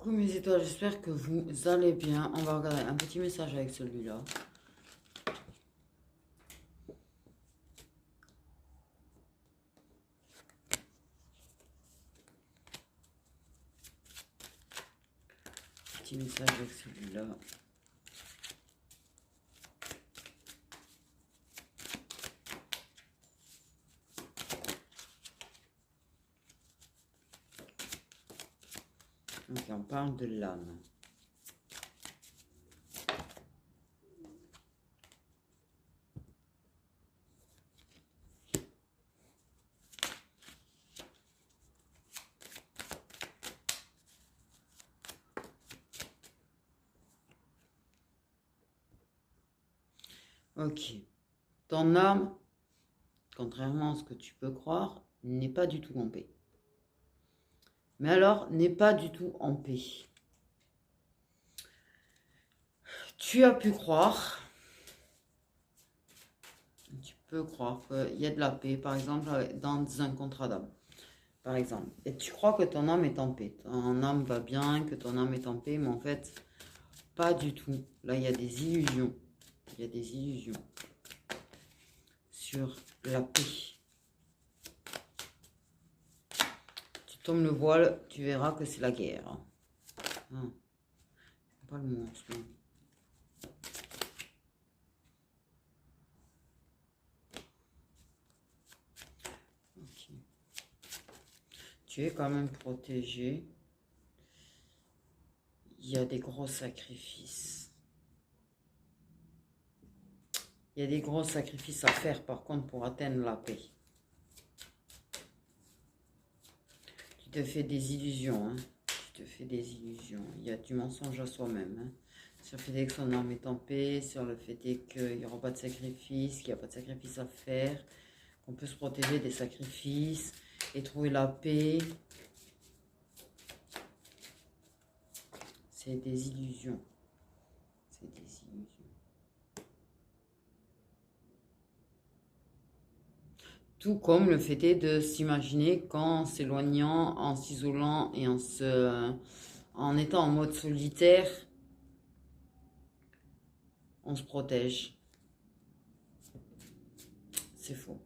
Coucou mes étoiles, j'espère que vous allez bien. On va regarder un petit message avec celui-là. Petit message avec celui-là. Donc on parle de l'âme. Ok. Ton âme, contrairement à ce que tu peux croire, n'est pas du tout en paix. Mais alors, n'est pas du tout en paix. Tu as pu croire, tu peux croire qu'il y a de la paix, par exemple, dans un contrat d'âme. Par exemple, et tu crois que ton âme est en paix, ton âme va bien, que ton âme est en paix, mais en fait, pas du tout. Là, il y a des illusions. Il y a des illusions sur la paix. Tu tombes le voile, tu verras que c'est la guerre. Hein. Pas le mot en ce moment. Okay. Tu es quand même protégé. Il y a des gros sacrifices. Il y a des gros sacrifices à faire par contre pour atteindre la paix. Tu te fais des illusions. Hein. Tu te fais des illusions. Il y a du mensonge à soi-même. Hein. Sur le fait que son âme est en paix, sur le fait qu'il n'y aura pas de sacrifice, qu'il n'y a pas de sacrifice à faire, qu'on peut se protéger des sacrifices et trouver la paix. C'est des illusions. C'est des illusions. Tout comme le fait est de s'imaginer qu'en s'éloignant, en s'isolant et en étant en mode solitaire, on se protège. C'est faux.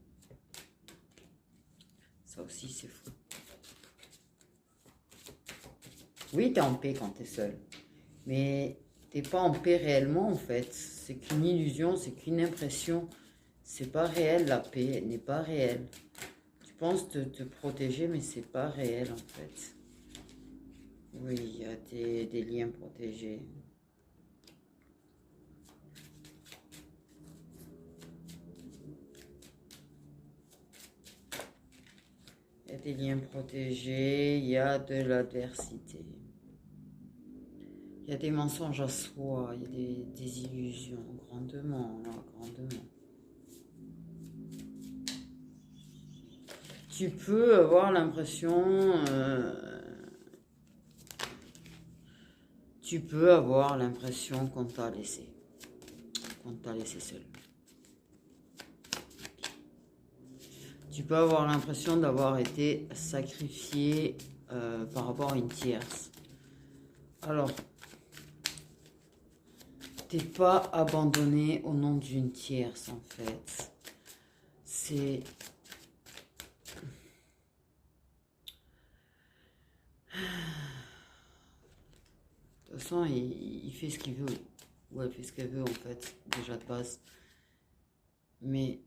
Ça aussi, c'est faux. Oui, tu es en paix quand tu es seul. Mais tu n'es pas en paix réellement, en fait. C'est qu'une illusion, c'est qu'une impression. C'est pas réel, la paix, elle n'est pas réelle. Tu penses te protéger, mais c'est pas réel, en fait. Oui, il y a des liens protégés. Il y a des liens protégés, il y a de l'adversité. Il y a des mensonges à soi, il y a des illusions, grandement, là, grandement. Tu peux avoir l'impression... tu peux avoir l'impression qu'on t'a laissé. Qu'on t'a laissé seul. Tu peux avoir l'impression d'avoir été sacrifié par rapport à une tierce. Alors, t'es pas abandonné au nom d'une tierce, en fait. C'est... De toute façon, il fait ce qu'il veut. Ou elle fait ce qu'elle veut, en fait, déjà de base. Mais...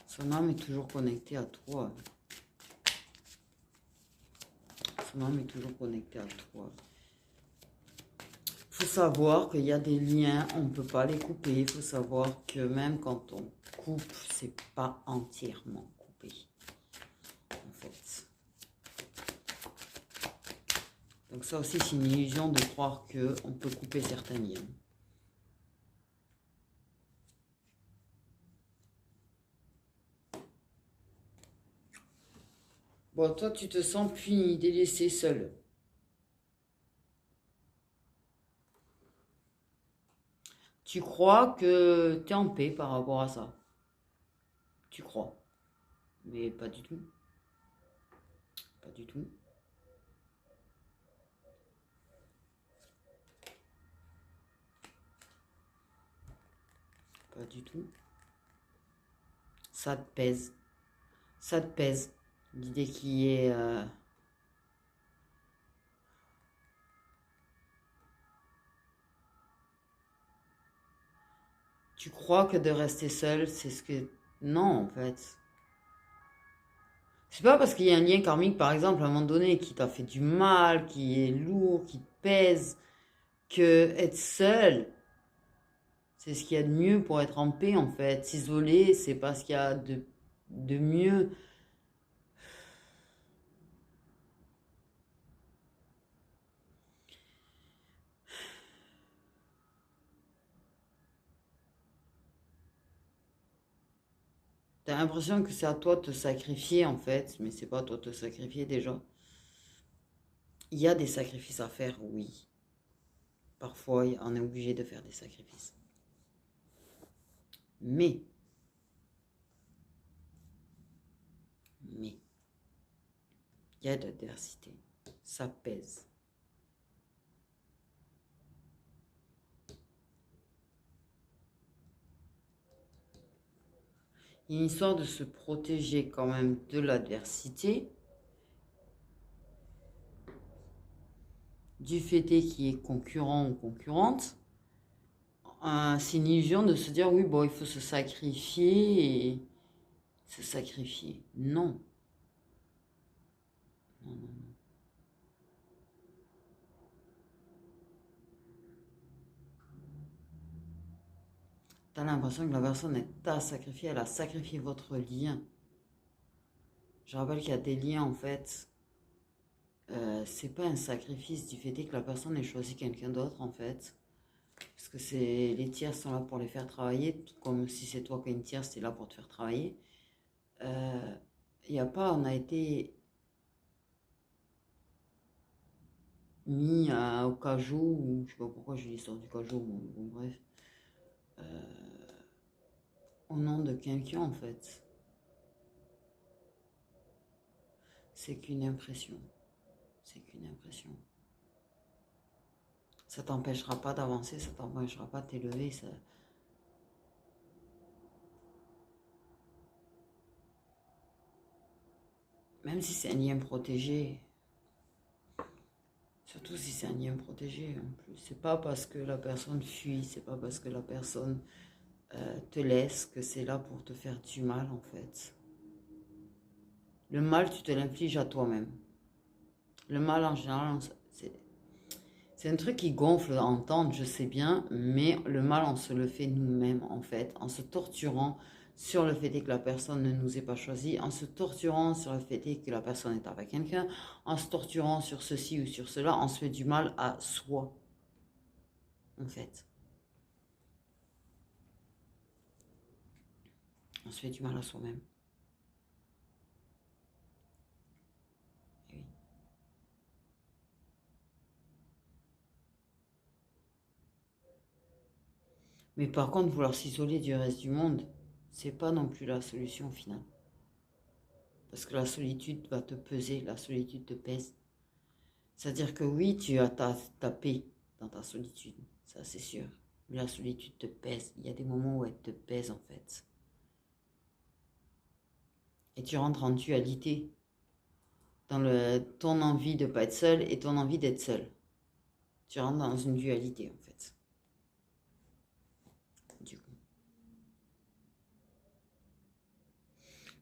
son âme est toujours connectée à toi. Son âme est toujours connectée à toi. Il faut savoir qu'il y a des liens, on ne peut pas les couper. Il faut savoir que même quand on coupe, c'est pas entièrement coupé. En fait. Donc ça aussi, c'est une illusion de croire qu'on peut couper certains liens. Bon, toi, tu te sens puni, délaissé seul. Tu crois que tu es en paix par rapport à ça. Tu crois. Mais pas du tout. Pas du tout. Pas du tout. Ça te pèse. Ça te pèse. L'idée qui est... Tu crois que de rester seul, c'est ce que... Non, en fait. C'est pas parce qu'il y a un lien karmique, par exemple, à un moment donné, qui t'a fait du mal, qui est lourd, qui te pèse, que être seul, c'est ce qu'il y a de mieux pour être en paix, en fait. S'isoler, c'est pas ce qu'il y a de mieux. T'as l'impression que c'est à toi de te sacrifier, en fait, mais c'est pas à toi de te sacrifier déjà. Il y a des sacrifices à faire, oui. Parfois, on est obligé de faire des sacrifices. Mais, il y a de l'adversité. Ça pèse. Il y a une histoire de se protéger quand même de l'adversité, du fait qui est concurrent ou concurrente. C'est une illusion de se dire oui, bon, il faut se sacrifier et se sacrifier. Non. Non, non, non. T'as l'impression que la personne est à sacrifier, elle a sacrifié votre lien. Je rappelle qu'il y a des liens en fait. C'est pas un sacrifice du fait que la personne ait choisi quelqu'un d'autre en fait. Parce que c'est les tiers sont là pour les faire travailler, tout comme si c'est toi qui es une tierce, c'est là pour te faire travailler. Il n'y a pas, on a été mis au cajou, ou je sais pas pourquoi j'ai l'histoire du cajou, bon, bref, au nom de quelqu'un en fait. C'est qu'une impression. C'est qu'une impression. Ça t'empêchera pas d'avancer, ça t'empêchera pas de t'élever. Ça... Même si c'est un lien protégé, surtout si c'est un lien protégé en plus. C'est pas parce que la personne fuit, c'est pas parce que la personne te laisse que c'est là pour te faire du mal en fait. Le mal, tu te l'infliges à toi-même. Le mal en général, c'est un truc qui gonfle à entendre, je sais bien, mais le mal, on se le fait nous-mêmes, en fait, en se torturant sur le fait que la personne ne nous ait pas choisi, en se torturant sur le fait que la personne est avec quelqu'un, en se torturant sur ceci ou sur cela, on se fait du mal à soi, en fait. On se fait du mal à soi-même. Oui. Mais par contre, vouloir s'isoler du reste du monde, c'est pas non plus la solution finale. Parce que la solitude va te peser, la solitude te pèse. C'est-à-dire que oui, tu as ta paix dans ta solitude, ça c'est sûr. Mais la solitude te pèse. Il y a des moments où elle te pèse en fait. Et tu rentres en dualité dans ton envie de ne pas être seul et ton envie d'être seul. Tu rentres dans une dualité en fait. Du coup.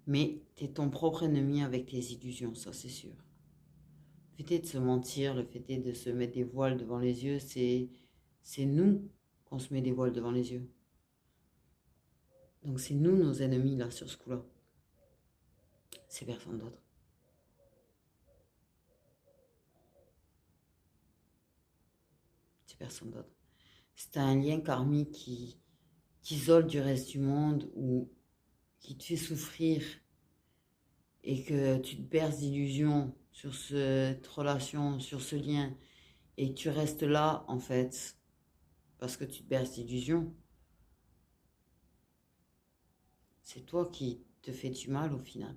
Mais tu es ton propre ennemi avec tes illusions, ça c'est sûr. Le fait de se mentir, le fait de se mettre des voiles devant les yeux, c'est nous qu'on se met des voiles devant les yeux. Donc c'est nous nos ennemis là sur ce coup-là. C'est personne d'autre. C'est personne d'autre. C'est un lien karmique qui t'isole du reste du monde ou qui te fait souffrir et que tu te berces d'illusions sur cette relation, sur ce lien et tu restes là en fait parce que tu te berces d'illusions. C'est toi qui te fais du mal au final.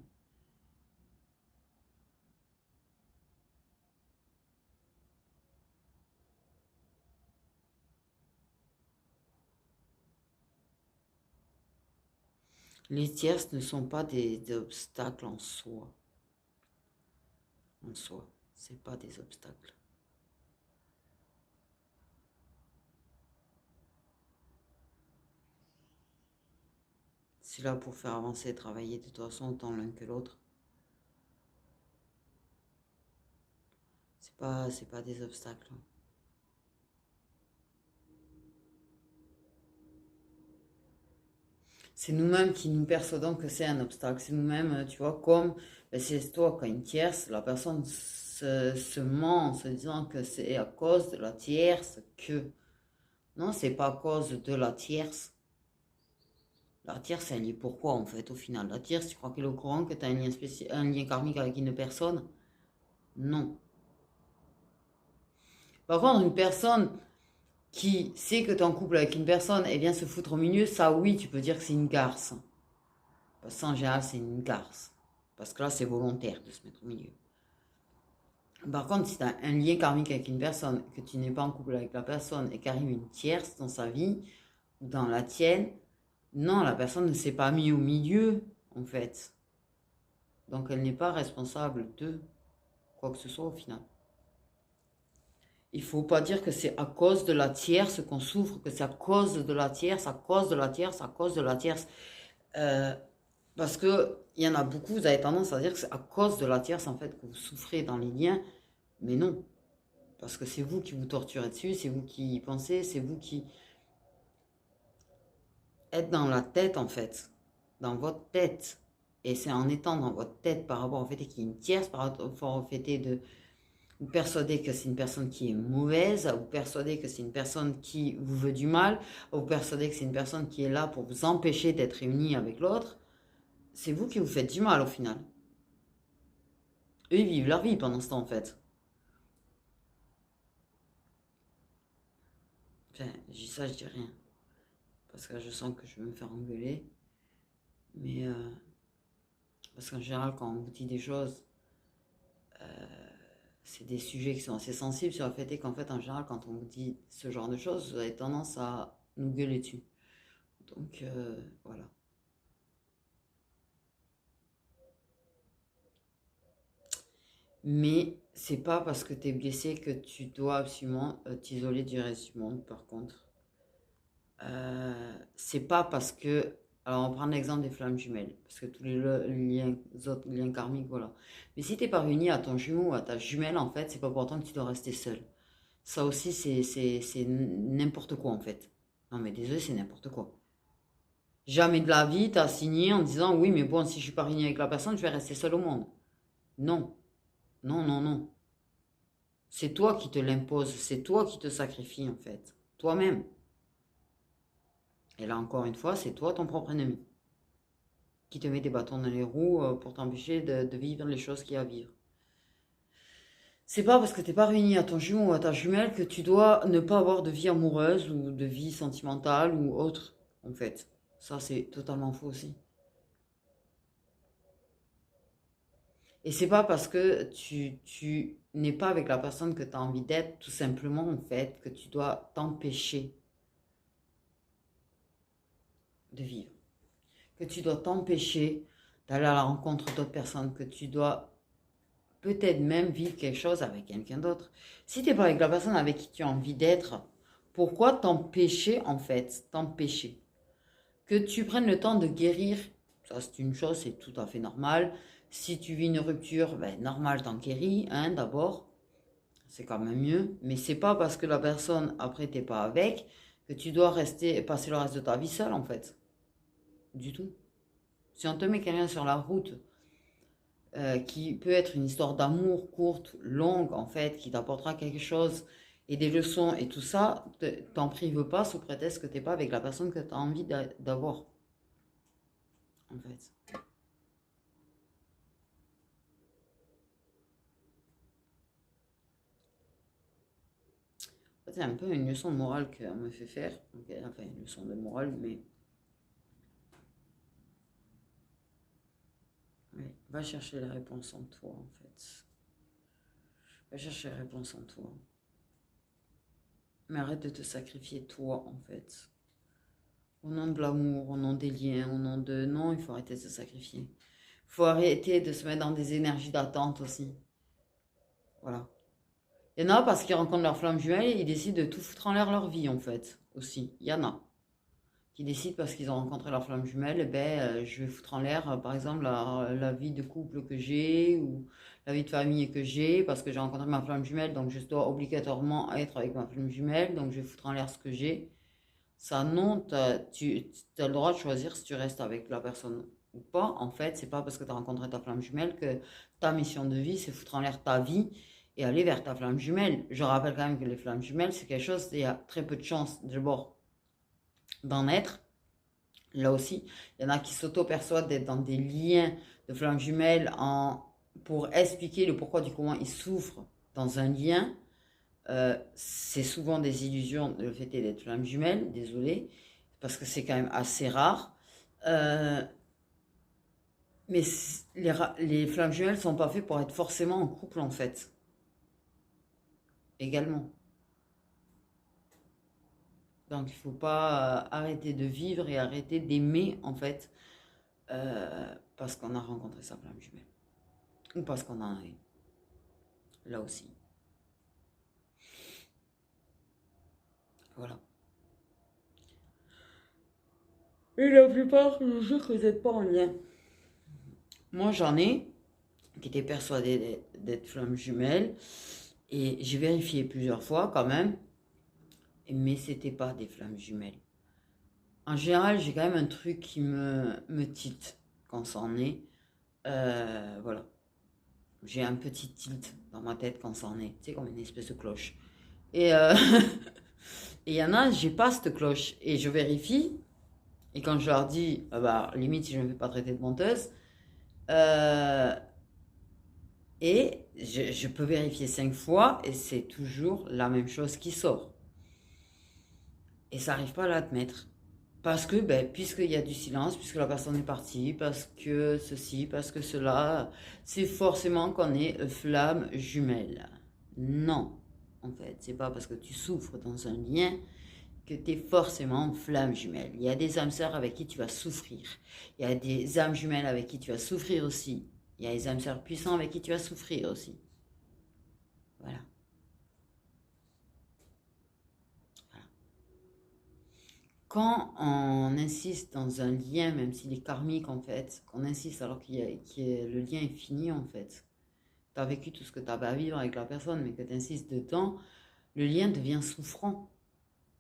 Les tierces ne sont pas des obstacles en soi. En soi, c'est pas des obstacles. C'est là pour faire avancer et travailler de toute façon autant l'un que l'autre. C'est pas des obstacles. C'est nous-mêmes qui nous persuadons que c'est un obstacle. C'est nous-mêmes, tu vois, comme ben, c'est toi, quand une tierce, la personne se ment en se disant que c'est à cause de la tierce que. Non, c'est pas à cause de la tierce. La tierce, elle est pourquoi en fait, au final? La tierce, tu crois qu'elle est au courant que tu as un lien, un lien karmique avec une personne? Non. Par contre, une personne qui sait que tu es en couple avec une personne et vient se foutre au milieu, ça oui, tu peux dire que c'est une garce. Parce qu'en général, c'est une garce. Parce que là, c'est volontaire de se mettre au milieu. Par contre, si tu as un lien karmique avec une personne, que tu n'es pas en couple avec la personne et qu'arrive une tierce dans sa vie, ou dans la tienne, non, la personne ne s'est pas mise au milieu, en fait. Donc, elle n'est pas responsable de quoi que ce soit au final. Il ne faut pas dire que c'est à cause de la tierce qu'on souffre, que c'est à cause de la tierce, à cause de la tierce, à cause de la tierce. Parce que il y en a beaucoup, vous avez tendance à dire que c'est à cause de la tierce en fait que vous souffrez dans les liens, mais non. Parce que c'est vous qui vous torturez dessus, c'est vous qui y pensez, c'est vous qui êtes dans la tête en fait, dans votre tête. Et c'est en étant dans votre tête par rapport au fait qu'il y a une tierce, par rapport au fait de vous persuadez que c'est une personne qui est mauvaise, vous persuadez que c'est une personne qui vous veut du mal, vous persuadez que c'est une personne qui est là pour vous empêcher d'être réunis avec l'autre, c'est vous qui vous faites du mal au final. Eux, ils vivent leur vie pendant ce temps en fait. Enfin, je dis ça, je dis rien. Parce que je sens que je vais me faire engueuler. Mais parce qu'en général, quand on vous dit des choses, c'est des sujets qui sont assez sensibles sur le fait qu'en fait, en général, quand on vous dit ce genre de choses, vous avez tendance à nous gueuler dessus. Donc, voilà. Mais c'est pas parce que tu es blessé que tu dois absolument t'isoler du reste du monde, par contre. C'est pas parce que. Alors, on prend l'exemple des flammes jumelles, parce que tous les autres liens karmiques, voilà. Mais si t'es pas réuni à ton jumeau ou à ta jumelle, en fait, c'est pas pour autant que tu dois rester seul. Ça aussi, c'est n'importe quoi, en fait. Non, mais désolé, c'est n'importe quoi. Jamais de la vie, t'as signé en disant, oui, mais bon, si je suis pas réuni avec la personne, je vais rester seul au monde. Non, non, non, non. C'est toi qui te l'imposes, c'est toi qui te sacrifies, en fait. Toi-même. Et là, encore une fois, c'est toi ton propre ennemi, qui te met des bâtons dans les roues pour t'empêcher de vivre les choses qu'il y a à vivre. C'est pas parce que t'es pas réuni à ton jumeau ou à ta jumelle que tu dois ne pas avoir de vie amoureuse ou de vie sentimentale ou autre, en fait. Ça, c'est totalement faux aussi. Et c'est pas parce que tu n'es pas avec la personne que tu as envie d'être, tout simplement, en fait, que tu dois t'empêcher de vivre. Que tu dois t'empêcher d'aller à la rencontre d'autres personnes, que tu dois peut-être même vivre quelque chose avec quelqu'un d'autre. Si tu n'es pas avec la personne avec qui tu as envie d'être, pourquoi t'empêcher en fait? T'empêcher. Que tu prennes le temps de guérir, ça c'est une chose, c'est tout à fait normal. Si tu vis une rupture, ben, normal, t'en guéris, hein, d'abord. C'est quand même mieux. Mais c'est pas parce que la personne, après, t'es pas avec, que tu dois rester, passer le reste de ta vie seul, en fait. Du tout. Si on te met quelqu'un sur la route qui peut être une histoire d'amour courte, longue en fait, qui t'apportera quelque chose et des leçons et tout ça, t'en prive pas sous prétexte que t'es pas avec la personne que tu as envie d'avoir. En fait. C'est un peu une leçon de morale qu'on me fait faire. Donc, enfin, une leçon de morale, mais... Oui, va chercher la réponse en toi, en fait. Va chercher la réponse en toi. Mais arrête de te sacrifier toi, en fait. Au nom de l'amour, au nom des liens, au nom de... Non, il faut arrêter de se sacrifier. Il faut arrêter de se mettre dans des énergies d'attente aussi. Voilà. Il y en a parce qu'ils rencontrent leur flamme jumelle et ils décident de tout foutre en l'air leur vie, en fait. Aussi. Il y en a qui décident parce qu'ils ont rencontré leur flamme jumelle, eh ben, je vais foutre en l'air, par exemple, la vie de couple que j'ai ou la vie de famille que j'ai parce que j'ai rencontré ma flamme jumelle, donc je dois obligatoirement être avec ma flamme jumelle, donc je vais foutre en l'air ce que j'ai. Ça, non, tu as le droit de choisir si tu restes avec la personne ou pas. En fait, c'est pas parce que tu as rencontré ta flamme jumelle que ta mission de vie, c'est foutre en l'air ta vie et aller vers ta flamme jumelle. Je rappelle quand même que les flammes jumelles, c'est quelque chose, il y a très peu de chances d'abord d'en être. Là aussi, il y en a qui s'auto-perçoivent d'être dans des liens de flammes jumelles pour expliquer le pourquoi du comment ils souffrent dans un lien. C'est souvent des illusions, le fait d'être flamme jumelle, désolé, parce que c'est quand même assez rare. Mais les flammes jumelles ne sont pas faites pour être forcément en couple, en fait. Également. Donc, il ne faut pas arrêter de vivre et arrêter d'aimer, en fait, parce qu'on a rencontré sa flamme jumelle. Ou parce qu'on en a une. Là aussi. Voilà. Et la plupart, je sais que vous n'êtes pas en lien. Moi, j'en ai qui étaient persuadés d'être flammes jumelles. Et j'ai vérifié plusieurs fois quand même. Mais c'était pas des flammes jumelles. En général, j'ai quand même un truc qui me tilte quand ça en est. Voilà. J'ai un petit tilt dans ma tête quand ça en est. C'est comme une espèce de cloche. Et il y en a, j'ai pas cette cloche. Et je vérifie. Et quand je leur dis, bah, limite si je ne me fais pas traiter de menteuse, et je peux vérifier 5 fois et c'est toujours la même chose qui sort. Et ça n'arrive pas à l'admettre. Parce que, ben, puisqu'il y a du silence, puisque la personne est partie, parce que ceci, parce que cela, c'est forcément qu'on est flamme jumelle. Non, en fait, c'est pas parce que tu souffres dans un lien que tu es forcément flamme jumelle. Il y a des âmes sœurs avec qui tu vas souffrir. Il y a des âmes jumelles avec qui tu vas souffrir aussi. Il y a des âmes sœurs puissants avec qui tu vas souffrir aussi. Voilà. Quand on insiste dans un lien, même s'il est karmique en fait, qu'on insiste alors le lien est fini en fait. Tu as vécu tout ce que tu as à vivre avec la personne, mais que tu insistes dedans, le lien devient souffrant.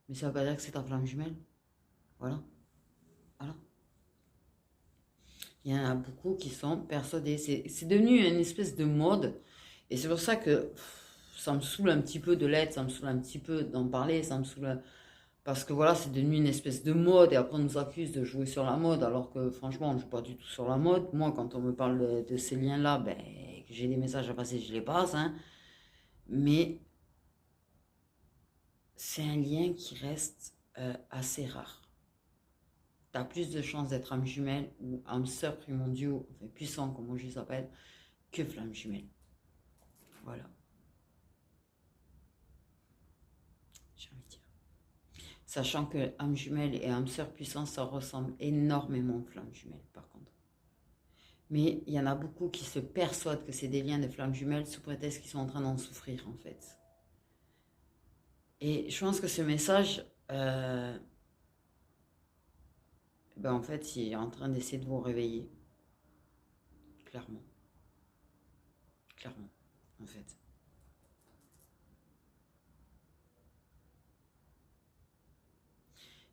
Mais ça ne veut pas dire que c'est ta flamme jumelle. Voilà. Voilà. Il y en a beaucoup qui sont persuadés. C'est devenu une espèce de mode. Et c'est pour ça que ça me saoule un petit peu de l'être, ça me saoule un petit peu d'en parler, ça me saoule... Parce que voilà, c'est devenu une espèce de mode et après on nous accuse de jouer sur la mode alors que franchement on ne joue pas du tout sur la mode. Moi quand on me parle de ces liens-là, ben, que j'ai des messages à passer, je les passe. Hein. Mais c'est un lien qui reste assez rare. Tu as plus de chances d'être âme jumelle ou âme sœur primordiaux, enfin puissant comme je les appelle, que flamme jumelle. Voilà. J'ai envie de dire. Sachant que âme jumelle et âme sœur puissante, ça ressemble énormément aux flammes jumelles, par contre. Mais il y en a beaucoup qui se persuadent que c'est des liens de flammes jumelles sous prétexte qu'ils sont en train d'en souffrir, en fait. Et je pense que ce message, ben en fait, il est en train d'essayer de vous réveiller. Clairement. Clairement, en fait.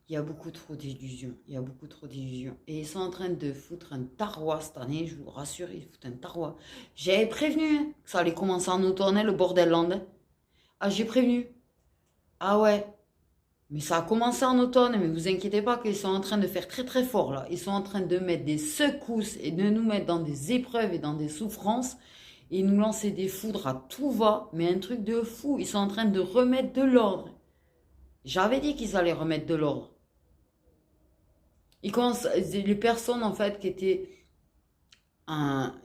Il y a beaucoup trop d'illusions. Il y a beaucoup trop d'illusions. Et ils sont en train de foutre un taroi cette année, je vous rassure, ils foutent un taroi. J'avais prévenu hein, que ça allait commencer en automne, le bordel land. Ah, j'ai prévenu. Ah ouais. Mais ça a commencé en automne, mais vous inquiétez pas qu'ils sont en train de faire très très fort là. Ils sont en train de mettre des secousses et de nous mettre dans des épreuves et dans des souffrances et nous lancer des foudres à tout va, mais un truc de fou. Ils sont en train de remettre de l'ordre. J'avais dit qu'ils allaient remettre de l'ordre. Les personnes, en fait,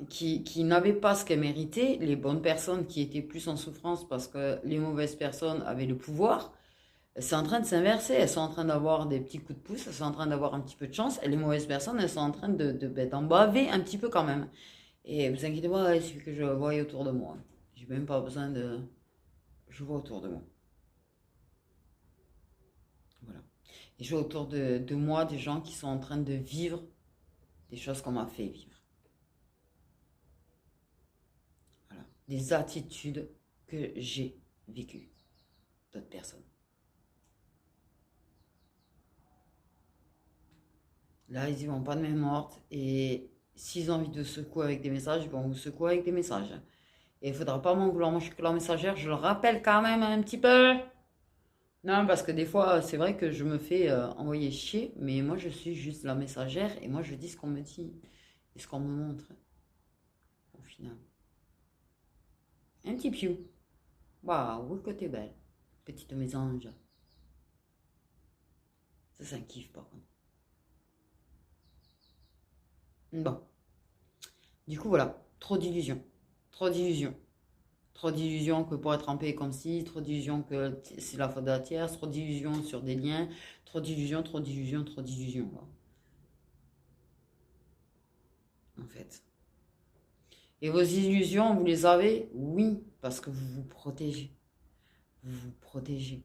qui n'avaient pas ce qu'elles méritaient, les bonnes personnes qui étaient plus en souffrance parce que les mauvaises personnes avaient le pouvoir, c'est en train de s'inverser. Elles sont en train d'avoir des petits coups de pouce, elles sont en train d'avoir un petit peu de chance, et les mauvaises personnes, elles sont en train d'en baver un petit peu quand même. Et vous inquiétez pas, il suffit que je voie autour de moi. J'ai même pas besoin de... Je vois autour de moi. Voilà. Et je vois autour de moi des gens qui sont en train de vivre des choses qu'on m'a fait vivre. Voilà. Des attitudes que j'ai vécues d'autres personnes. Là, ils y vont pas de main morte. Et s'ils ont envie de secouer avec des messages, ils vont vous secouer avec des messages. Et il faudra pas m'en vouloir. Moi, je suis que la messagère. Je le rappelle quand même un petit peu. Non, parce que des fois, c'est vrai que je me fais envoyer chier. Mais moi, je suis juste la messagère. Et moi, je dis ce qu'on me dit. Et ce qu'on me montre. Au final. Un petit piou. Waouh, que t'es belle. Petite mésange. Ça, c'est un kiff, par contre. Bon. Du coup, voilà. Trop d'illusions. Trop d'illusions. Trop d'illusions que pour être en paix comme si, trop d'illusions que c'est la faute de la tierce, trop d'illusions sur des liens, trop d'illusions, trop d'illusions, trop d'illusions. En fait. Et vos illusions, vous les avez? Oui, parce que vous vous protégez. Vous vous protégez.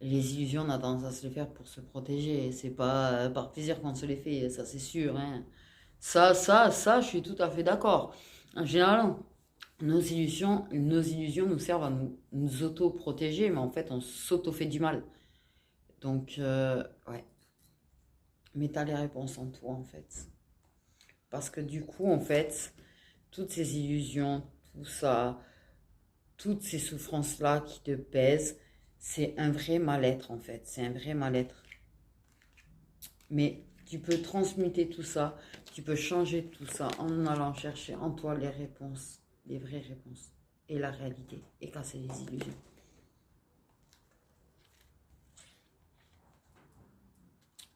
Et les illusions, on a tendance à se les faire pour se protéger. C'est pas par plaisir qu'on se les fait, ça c'est sûr. Hein. Ça, je suis tout à fait d'accord. En général, nos illusions nous servent à nous auto-protéger, mais en fait, on s'auto-fait du mal. Donc, ouais. Mais t'as les réponses en toi, en fait. Parce que du coup, en fait, toutes ces illusions, tout ça, toutes ces souffrances-là qui te pèsent, c'est un vrai mal-être, en fait. C'est un vrai mal-être. Mais tu peux transmuter tout ça, tu peux changer tout ça en allant chercher en toi les réponses, les vraies réponses, et la réalité, et casser les illusions.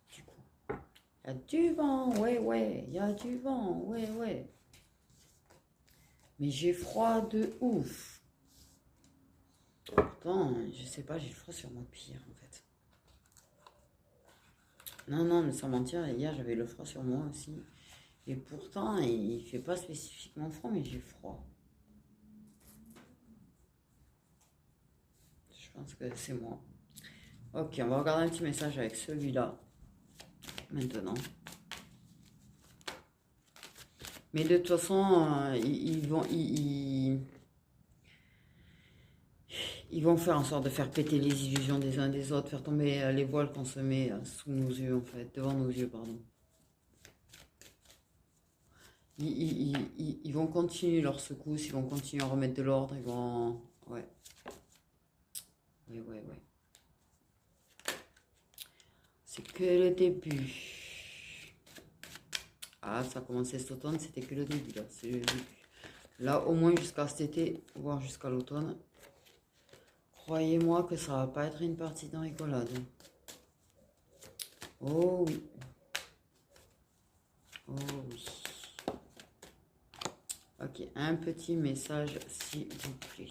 Du coup, il y a du vent, ouais, il y a du vent, ouais. Mais j'ai froid de ouf. Pourtant, je sais pas, j'ai le froid sur moi pire en fait. Non, mais sans mentir, hier j'avais le froid sur moi aussi. Et pourtant, il fait pas spécifiquement froid, mais j'ai froid. Je pense que c'est moi. Ok, on va regarder un petit message avec celui-là. Maintenant. Mais de toute façon, ils vont faire en sorte de faire péter les illusions des uns des autres, faire tomber les voiles qu'on se met sous nos yeux, en fait, devant nos yeux, pardon. Ils vont continuer leur secousse, ils vont continuer à remettre de l'ordre, ils vont... Ouais. Ouais. C'est que le début. Ah, ça a commencé cet automne, c'était que le début, là. Là, au moins jusqu'à cet été, voire jusqu'à l'automne. Croyez-moi que ça va pas être une partie de rigolade. Oh oui. Oh oui. Ok, un petit message, s'il vous plaît.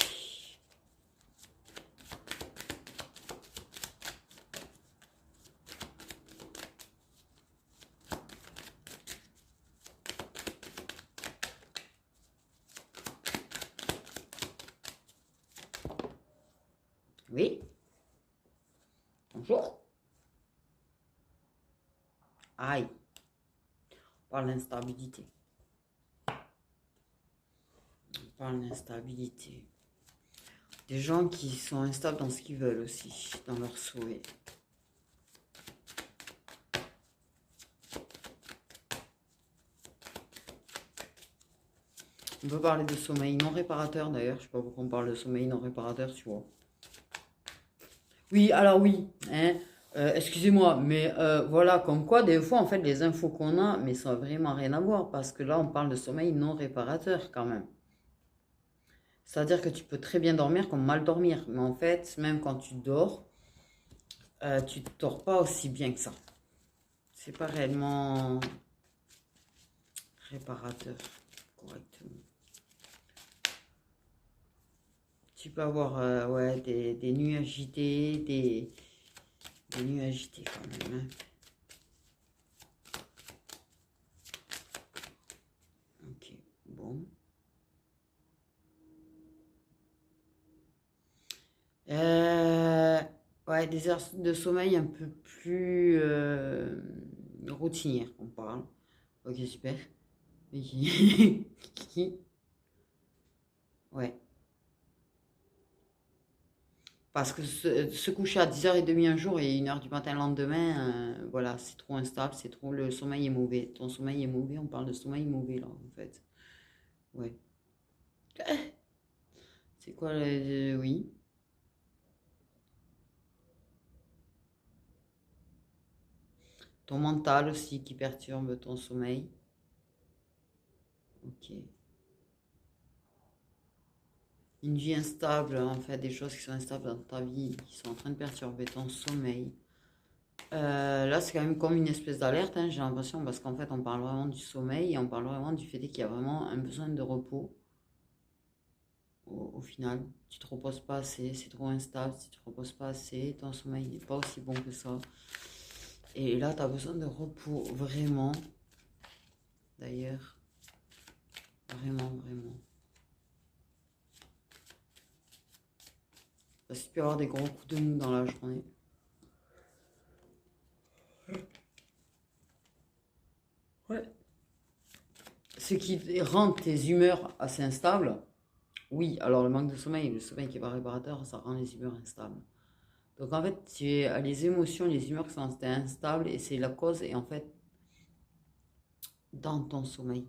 Oui. Bonjour. Aïe. On parle d'instabilité. On parle d'instabilité. Des gens qui sont instables dans ce qu'ils veulent aussi, dans leurs souhaits. On peut parler de sommeil non réparateur d'ailleurs. Je sais pas pourquoi on parle de sommeil non réparateur, tu vois. Oui, alors oui, hein, excusez-moi, mais voilà, comme quoi, des fois, en fait, les infos qu'on a, mais ça n'a vraiment rien à voir, parce que là, on parle de sommeil non réparateur, quand même. C'est-à-dire que tu peux très bien dormir comme mal dormir, mais en fait, même quand tu dors, tu ne dors pas aussi bien que ça. C'est pas réellement réparateur correctement. Tu peux avoir ouais, des nuits agitées, des nuits agitées quand même. Hein. Ok, bon. Ouais, des heures de sommeil un peu plus routinières, on parle. Ok, super. Et ouais. Parce que se coucher à 10h30 un jour et 1h du matin le lendemain, voilà, c'est trop instable, c'est trop. Le sommeil est mauvais. Ton sommeil est mauvais, on parle de sommeil mauvais là, en fait. Ouais. C'est quoi oui. Ton mental aussi qui perturbe ton sommeil. Ok. Une vie instable, en fait, des choses qui sont instables dans ta vie, qui sont en train de perturber ton sommeil. Là, c'est quand même comme une espèce d'alerte, hein, j'ai l'impression, parce qu'en fait, on parle vraiment du sommeil et on parle vraiment du fait qu'il y a vraiment un besoin de repos. Au final, tu te reposes pas assez, c'est trop instable. Si tu te reposes pas assez, ton sommeil n'est pas aussi bon que ça. Et là, tu as besoin de repos, vraiment. D'ailleurs, vraiment, vraiment. Parce que tu peux avoir des gros coups de mou dans la journée. Ouais. Ce qui rend tes humeurs assez instables. Oui, alors le manque de sommeil, le sommeil qui est pas réparateur, ça rend les humeurs instables. Donc en fait, tu as les émotions, les humeurs qui sont instables et c'est la cause et en fait dans ton sommeil.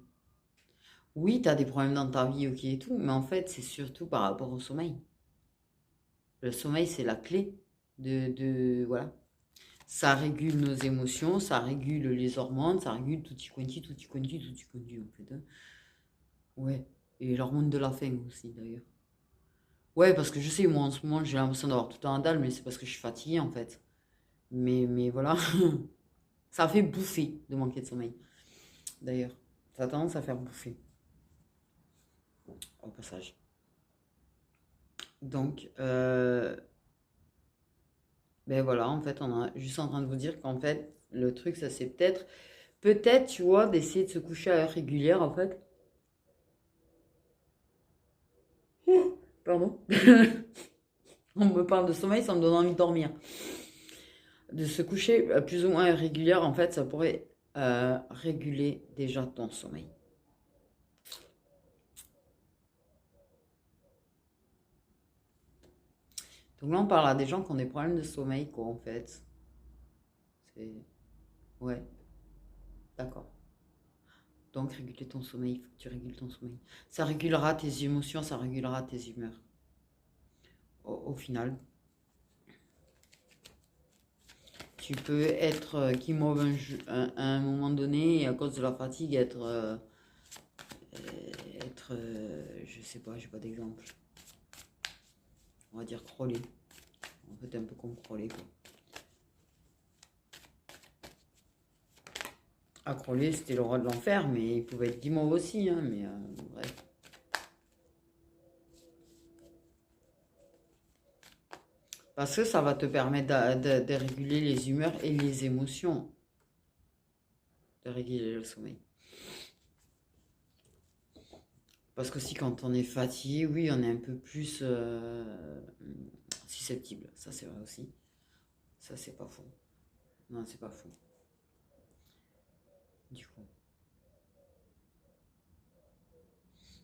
Oui, tu as des problèmes dans ta vie, ok et tout, mais en fait, c'est surtout par rapport au sommeil. Le sommeil, c'est la clé voilà. Ça régule nos émotions, ça régule les hormones, ça régule tout y quanti, tout y quanti, tout y quanti, en fait. Hein. Ouais. Et l'hormone de la faim aussi, d'ailleurs. Ouais, parce que je sais, moi, en ce moment, j'ai l'impression d'avoir tout le temps un dalle, mais c'est parce que je suis fatiguée, en fait. Mais voilà. Ça fait bouffer de manquer de sommeil, d'ailleurs. Ça a tendance à faire bouffer, au passage. Donc, ben voilà, en fait, on est juste en train de vous dire qu'en fait, le truc, ça c'est peut-être, tu vois, d'essayer de se coucher à heure régulière, en fait. Pardon. On me parle de sommeil, ça me donne envie de dormir. De se coucher à plus ou moins à heure régulière, en fait, ça pourrait réguler déjà ton sommeil. Donc là, on parle à des gens qui ont des problèmes de sommeil, quoi, en fait. C'est... Ouais, d'accord. Donc, réguler ton sommeil, il faut que tu régules ton sommeil. Ça régulera tes émotions, ça régulera tes humeurs. Au final, tu peux être qui mauve à un moment donné et à cause de la fatigue je sais pas, j'ai pas d'exemple. On va dire crawler. En fait, un peu comme crawler quoi. À crawler, c'était le roi de l'enfer, mais il pouvait être guimauve aussi, hein, mais bref. Parce que ça va te permettre de réguler les humeurs et les émotions. De réguler le sommeil. Parce que si quand on est fatigué, oui, on est un peu plus susceptible. Ça, c'est vrai aussi. Ça, c'est pas faux. Non, c'est pas faux. Du coup.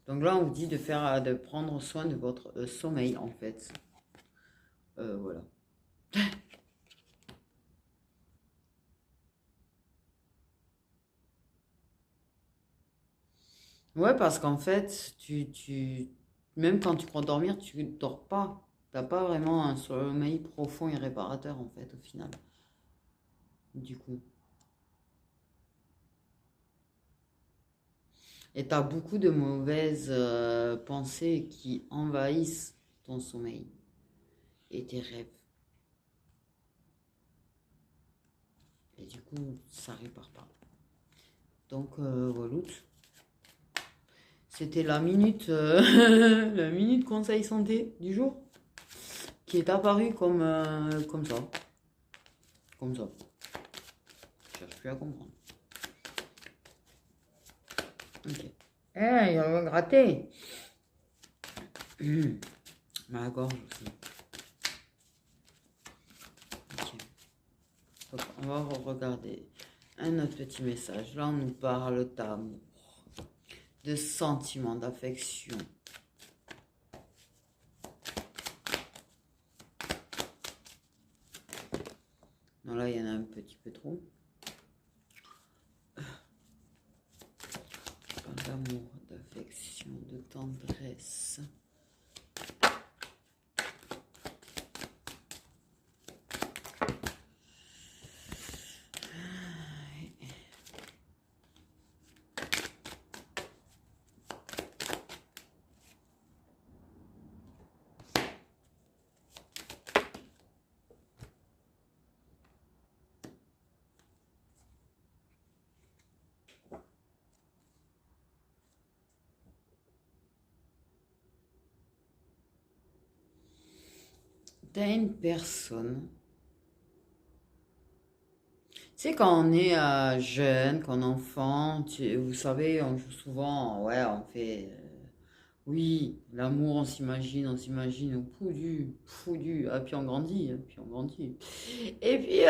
Donc là, on vous dit de prendre soin de votre sommeil, en fait. Voilà. Ouais, parce qu'en fait, même quand tu crois dormir, tu dors pas. T'as pas vraiment un sommeil profond et réparateur, en fait, au final. Du coup. Et t'as beaucoup de mauvaises pensées qui envahissent ton sommeil et tes rêves. Et du coup, ça répare pas. Donc, voilà. C'était la minute, la minute conseil santé du jour qui est apparue comme ça. Comme ça. Je cherche plus à comprendre. Ok. Eh, il va gratter. Ma gorge aussi. Ok. Donc, on va regarder un autre petit message. Là, on nous parle d'amour, de sentiments, d'affection. Non, là, il y en a un petit peu trop. D'amour, d'affection, de tendresse. T'as une personne. Tu sais, quand on est jeune, quand on est enfant, vous savez, on joue souvent, ouais, on fait. Oui, l'amour, on s'imagine, fou du. Ah, puis on grandit, puis on grandit. Et puis,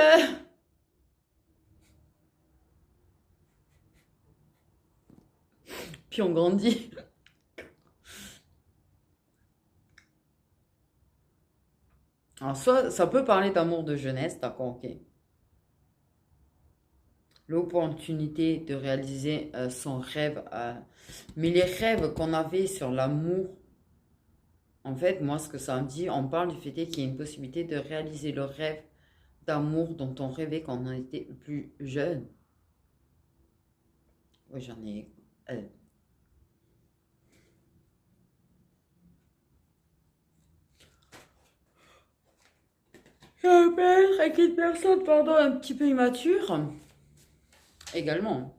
puis on grandit. Alors, soit, ça peut parler d'amour de jeunesse, d'accord, ok. L'opportunité de réaliser son rêve. Mais les rêves qu'on avait sur l'amour, en fait, moi, ce que ça me dit, on parle du fait qu'il y a une possibilité de réaliser le rêve d'amour dont on rêvait quand on était plus jeune. Oui, j'en ai. euh, Ça peut être avec une personne, pardon, un petit peu immature, également.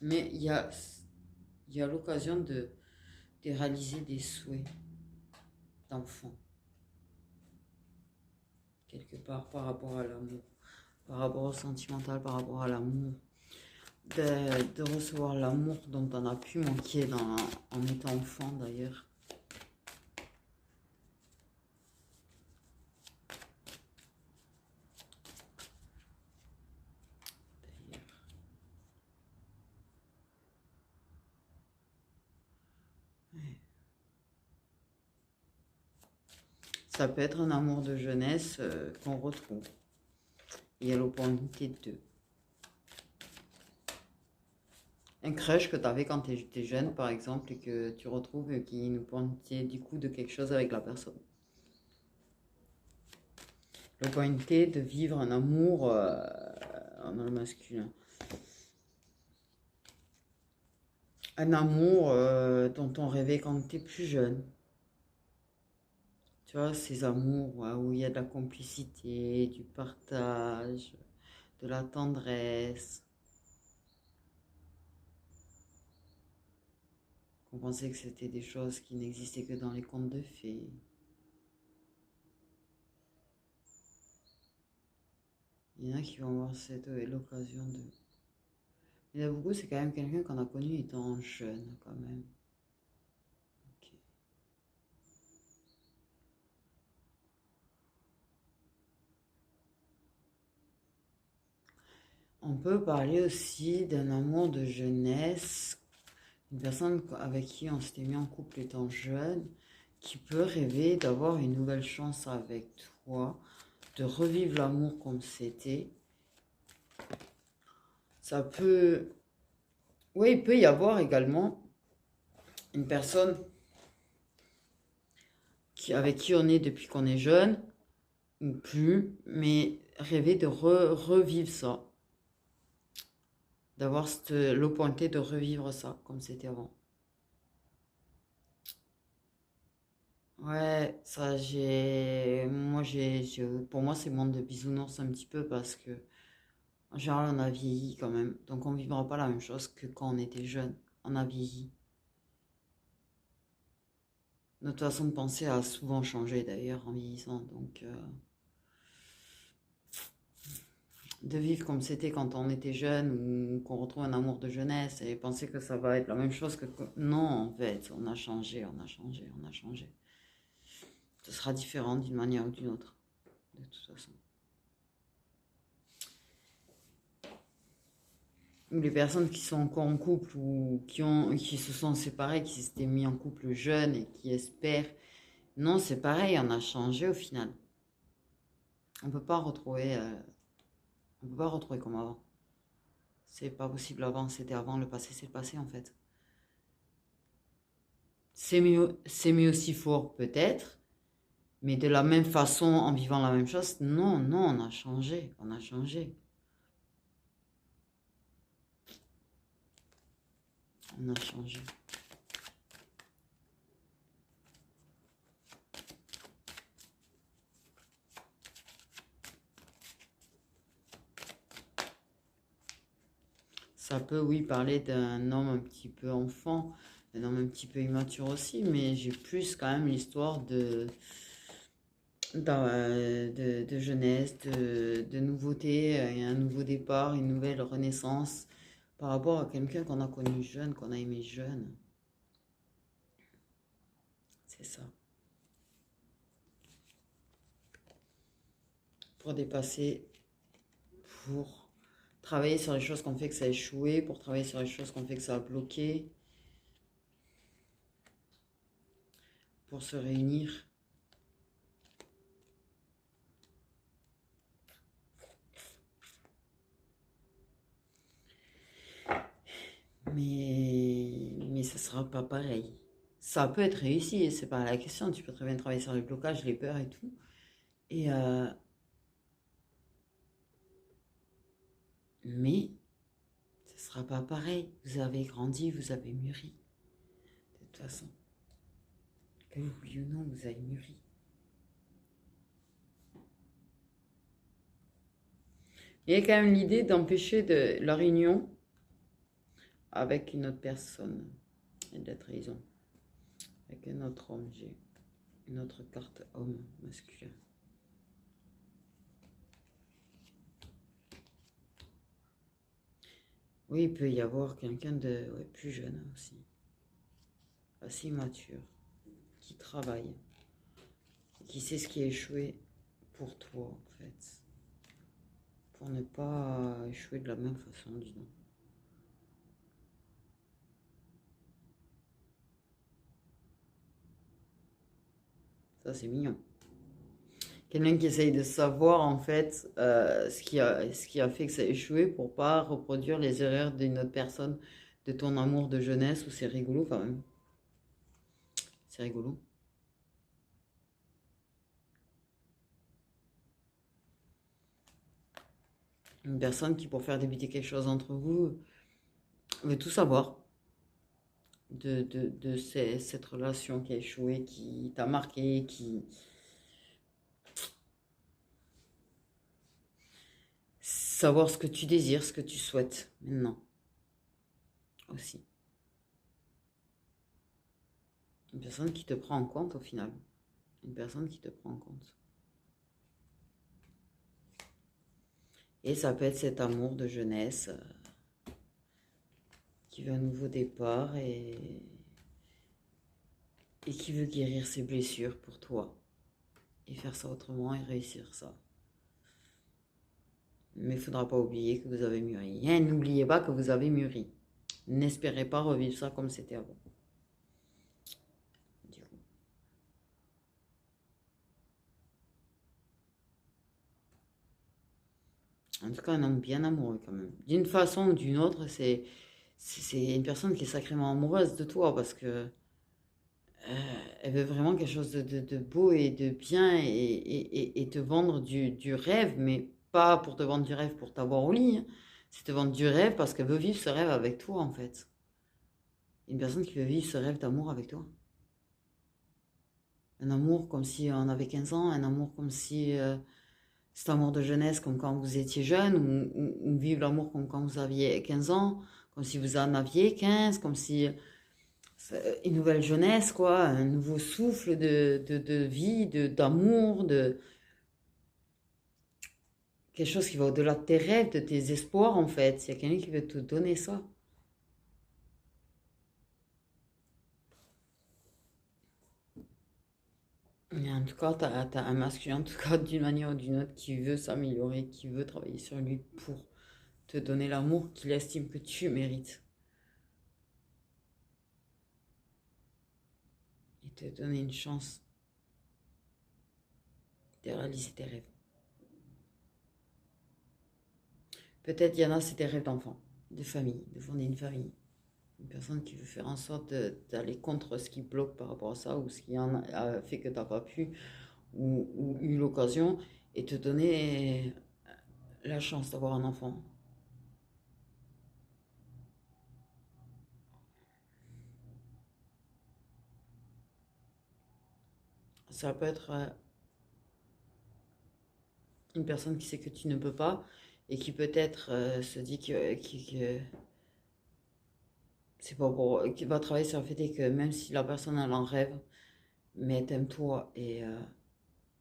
Mais il y a l'occasion de réaliser des souhaits d'enfant, quelque part, par rapport à l'amour, par rapport au sentimental, par rapport à l'amour. De recevoir l'amour dont on a pu manquer en étant enfant, d'ailleurs. Ça peut être un amour de jeunesse qu'on retrouve. Il y a l'opportunité de. Un crush que tu avais quand tu étais jeune, par exemple, et que tu retrouves et qui nous pointait du coup de quelque chose avec la personne. L'opportunité de vivre un amour dans le masculin. Un amour dont on rêvait quand on était plus jeune. Tu vois, ces amours où il y a de la complicité, du partage, de la tendresse. On pensait que c'était des choses qui n'existaient que dans les contes de fées. Il y en a qui vont avoir l'occasion de. Il y en a beaucoup, c'est quand même quelqu'un qu'on a connu étant jeune, quand même. Ok. On peut parler aussi d'un amour de jeunesse, une personne avec qui on s'était mis en couple étant jeune, qui peut rêver d'avoir une nouvelle chance avec toi, de revivre l'amour comme c'était. Ça peut. Oui, il peut y avoir également une personne avec qui on est depuis qu'on est jeune, ou plus, mais rêver de revivre ça. D'avoir l'opportunité de revivre ça comme c'était avant. Ouais, ça j'ai. Moi pour moi c'est monde de bisounours un petit peu parce que En général, on a vieilli quand même. Donc, on ne vivra pas la même chose que quand on était jeune. On a vieilli. Notre façon de penser a souvent changé d'ailleurs en vieillissant. Donc, de vivre comme c'était quand on était jeune ou qu'on retrouve un amour de jeunesse et penser que ça va être la même chose que... Non, en fait, on a changé, on a changé, on a changé. Ce sera différent d'une manière ou d'une autre, de toute façon. Ou les personnes qui sont encore en couple ou qui se sont séparées, qui s'étaient mis en couple jeune et qui espèrent. Non, c'est pareil, on a changé au final. On peut pas retrouver, on peut pas retrouver comme avant. C'est pas possible avant, c'était avant, le passé c'est le passé en fait. C'est mieux aussi fort peut-être, mais de la même façon en vivant la même chose, non, non, on a changé, on a changé. On a changé. Ça peut, oui, parler d'un homme un petit peu enfant, d'un homme un petit peu immature aussi, mais j'ai plus quand même l'histoire de jeunesse, de nouveauté, un nouveau départ, une nouvelle renaissance par rapport à quelqu'un qu'on a connu jeune, qu'on a aimé jeune. C'est ça. Pour dépasser, pour travailler sur les choses qu'on fait que ça a échoué, pour travailler sur les choses qu'on fait que ça a bloqué, pour se réunir. Mais ça sera pas pareil. Ça peut être réussi, c'est pas la question. Tu peux très bien travailler sur les blocages, les peurs et tout. Et mais ce sera pas pareil. Vous avez grandi, vous avez mûri. De toute façon, que oui ou non, vous avez mûri. Il y a quand même l'idée d'empêcher de la réunion avec une autre personne et de la trahison. Avec un autre homme, j'ai une autre carte homme masculin. Oui, il peut y avoir quelqu'un de plus jeune aussi, assez mature, qui travaille, qui sait ce qui a échoué pour toi en fait, pour ne pas échouer de la même façon, disons. Ça c'est mignon. Quelqu'un qui essaye de savoir en fait ce qui a fait que ça a échoué pour pas reproduire les erreurs d'une autre personne, de ton amour de jeunesse, ou c'est rigolo quand même. C'est rigolo. Une personne qui, pour faire débuter quelque chose entre vous, veut tout savoir cette relation qui a échoué, qui t'a marqué, qui... Savoir ce que tu désires, ce que tu souhaites maintenant aussi. Une personne qui te prend en compte au final. Une personne qui te prend en compte. Et ça peut être cet amour de jeunesse qui veut un nouveau départ et qui veut guérir ses blessures pour toi. Et faire ça autrement et réussir ça. Mais il ne faudra pas oublier que vous avez mûri. Et n'oubliez pas que vous avez mûri. N'espérez pas revivre ça comme c'était avant. Du coup. En tout cas, un homme bien amoureux quand même. D'une façon ou d'une autre, c'est une personne qui est sacrément amoureuse de toi parce que elle veut vraiment quelque chose de beau et de bien et te vendre du rêve, mais pas pour te vendre du rêve pour t'avoir au lit, hein. C'est te vendre du rêve parce qu'elle veut vivre ce rêve avec toi en fait. Une personne qui veut vivre ce rêve d'amour avec toi. Un amour comme si on avait 15 ans, un amour comme si cet amour de jeunesse comme quand vous étiez jeune, ou vivre l'amour comme quand vous aviez 15 ans, comme si vous en aviez 15, comme si une nouvelle jeunesse, quoi, un nouveau souffle de vie, d'amour, de quelque chose qui va au-delà de tes rêves, de tes espoirs, en fait. Il y a quelqu'un qui veut te donner ça. Mais en tout cas, t'as un masculin, en tout cas, d'une manière ou d'une autre, qui veut s'améliorer, qui veut travailler sur lui pour te donner l'amour qu'il estime que tu mérites. Et te donner une chance de réaliser tes rêves. Peut-être, il y en a, c'est des rêves d'enfant, de famille, de fonder une famille. Une personne qui veut faire en sorte d'aller contre ce qui bloque par rapport à ça, ou ce qui en a fait que tu n'as pas pu, ou eu l'occasion, et te donner la chance d'avoir un enfant. Ça peut être une personne qui sait que tu ne peux pas, et qui peut-être se dit que c'est pas pour, qui va travailler sur le fait que même si la personne elle en rêve, mais t'aimes toi et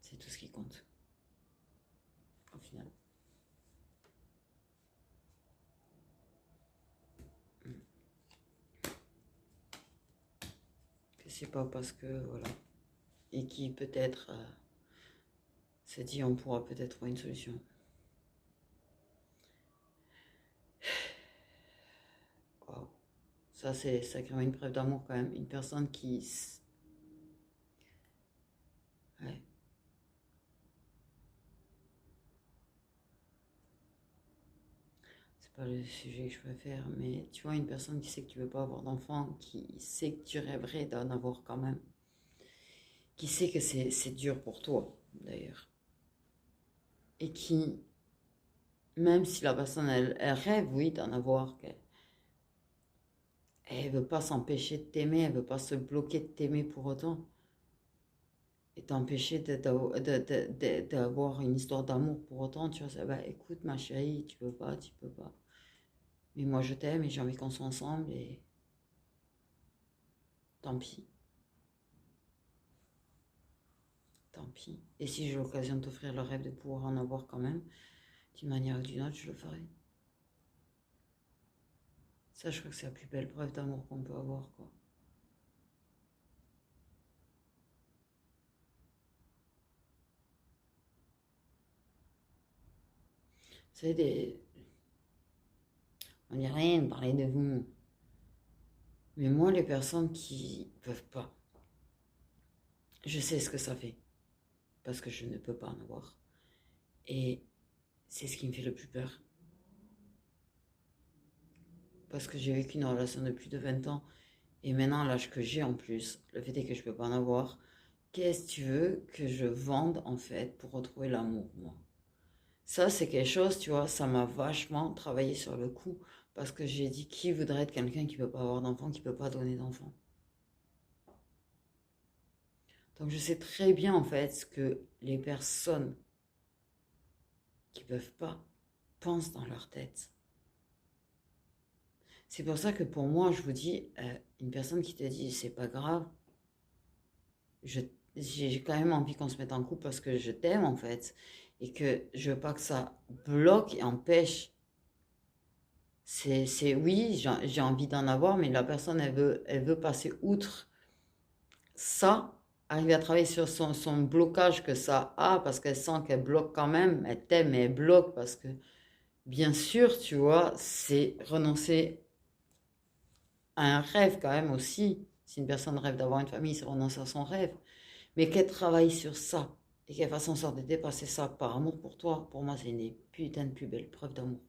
c'est tout ce qui compte au final. Que c'est pas parce que voilà, et qui peut-être se dit on pourra peut-être trouver une solution. Wow. Ça c'est sacrément une preuve d'amour quand même, une personne qui ouais. C'est pas le sujet que je préfère, mais tu vois, une personne qui sait que tu veux pas avoir d'enfant, qui sait que tu rêverais d'en avoir quand même, qui sait que c'est dur pour toi d'ailleurs, et qui, même si la personne elle rêve, oui, d'en avoir, elle veut pas s'empêcher de t'aimer, elle veut pas se bloquer de t'aimer pour autant, et t'empêcher d'avoir une histoire d'amour pour autant, tu vois, ça, bah écoute ma chérie, tu peux pas, mais moi je t'aime et j'ai envie qu'on soit ensemble, et tant pis. Tant pis. Et si j'ai l'occasion de t'offrir le rêve de pouvoir en avoir quand même, d'une manière ou d'une autre, je le ferai. Ça, je crois que c'est la plus belle preuve d'amour qu'on peut avoir, quoi. C'est des... On dit rien de parler de vous. Mais moi, les personnes qui peuvent pas, je sais ce que ça fait. Parce que je ne peux pas en avoir. Et c'est ce qui me fait le plus peur. Parce que j'ai vécu une relation de plus de 20 ans. Et maintenant, l'âge que j'ai en plus, le fait est que je peux pas en avoir. Qu'est-ce que tu veux que je vende, en fait, pour retrouver l'amour, moi? Ça, c'est quelque chose, tu vois, ça m'a vachement travaillé sur le coup. Parce que j'ai dit, qui voudrait être quelqu'un qui ne peut pas avoir d'enfant, qui ne peut pas donner d'enfant? Donc, je sais très bien, en fait, ce que les personnes qui ne peuvent pas pensent dans leur tête. C'est pour ça que pour moi, je vous dis, une personne qui te dit, c'est pas grave, je, j'ai quand même envie qu'on se mette en couple parce que je t'aime, en fait. Et que je veux pas que ça bloque et empêche. Oui, j'ai envie d'en avoir, mais la personne, elle veut passer outre ça, arriver à travailler sur son blocage que ça a, parce qu'elle sent qu'elle bloque quand même, elle t'aime, mais elle bloque, parce que, bien sûr, tu vois, c'est renoncer à un rêve quand même aussi. Si une personne rêve d'avoir une famille, c'est renoncer à son rêve. Mais qu'elle travaille sur ça, et qu'elle fasse en sorte de dépasser ça par amour pour toi, pour moi, c'est une putain de plus belle preuve d'amour.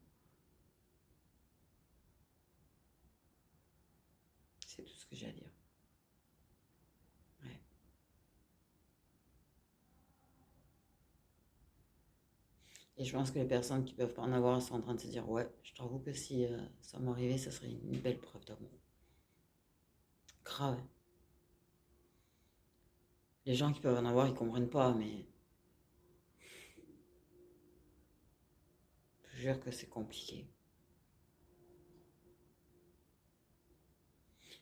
C'est tout ce que j'ai à dire. Ouais. Et je pense que les personnes qui peuvent pas en avoir sont en train de se dire, ouais, je t'avoue que si ça m'arrivait, ça serait une belle preuve d'amour. Grave. Les gens qui peuvent en avoir, ils comprennent pas, mais te jure que c'est compliqué.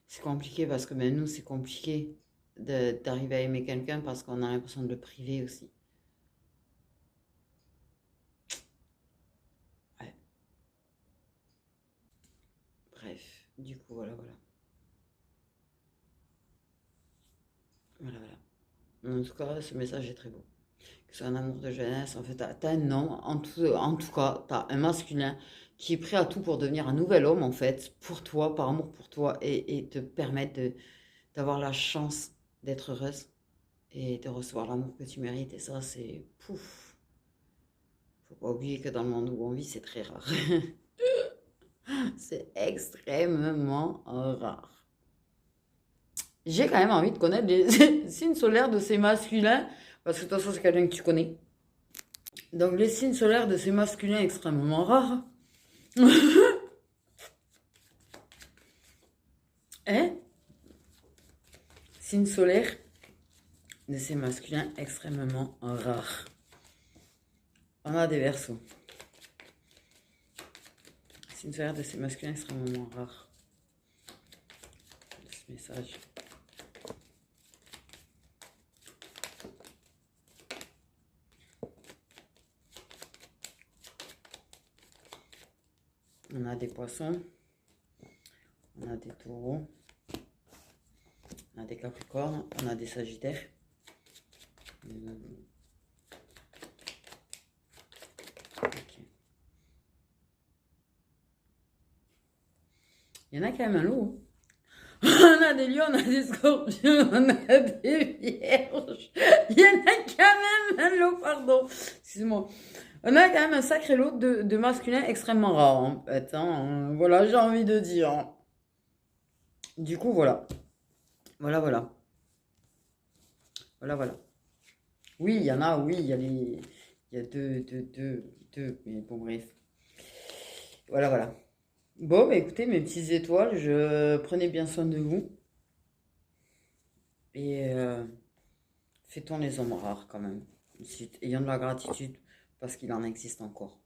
C'est compliqué parce que même nous, c'est compliqué d'arriver à aimer quelqu'un parce qu'on a l'impression de le priver aussi. Ouais. Bref, du coup, voilà, voilà. Voilà, voilà. En tout cas, ce message est très beau. Que c'est un amour de jeunesse, en fait, t'as un homme, en tout cas, t'as un masculin qui est prêt à tout pour devenir un nouvel homme, en fait, pour toi, par amour pour toi, et te permettre d'avoir la chance d'être heureuse et de recevoir l'amour que tu mérites. Et ça, c'est pouf. Faut pas oublier que dans le monde où on vit, c'est très rare. C'est extrêmement rare. J'ai quand même envie de connaître les signes solaires de ces masculins, parce que de toute façon, c'est quelqu'un que tu connais. Donc, les signes solaires de ces masculins extrêmement rares. Hein? Signe solaire de ces masculins extrêmement rares. On a des Verseaux. Signe solaire de ces masculins extrêmement rares. Ce message. On a des Poissons. On a des Taureaux. On a des Capricornes. On a des Sagittaires. Okay. Il y en a quand même un lot. On a des lions, on a des scorpions, on a des vierges. Il y en a quand même un lot, pardon. Excuse-moi. On a quand même un sacré lot de masculins extrêmement rares, en fait. Hein. Voilà, j'ai envie de dire. Du coup, voilà. Voilà, voilà. Voilà, voilà. Oui, il y en a, oui, il y a les... Il y a deux. Mais bon, bref. Voilà, voilà. Bon, bah écoutez, mes petites étoiles, je prenez bien soin de vous. Et fêtons les hommes rares quand même. Ayant de la gratitude parce qu'il en existe encore.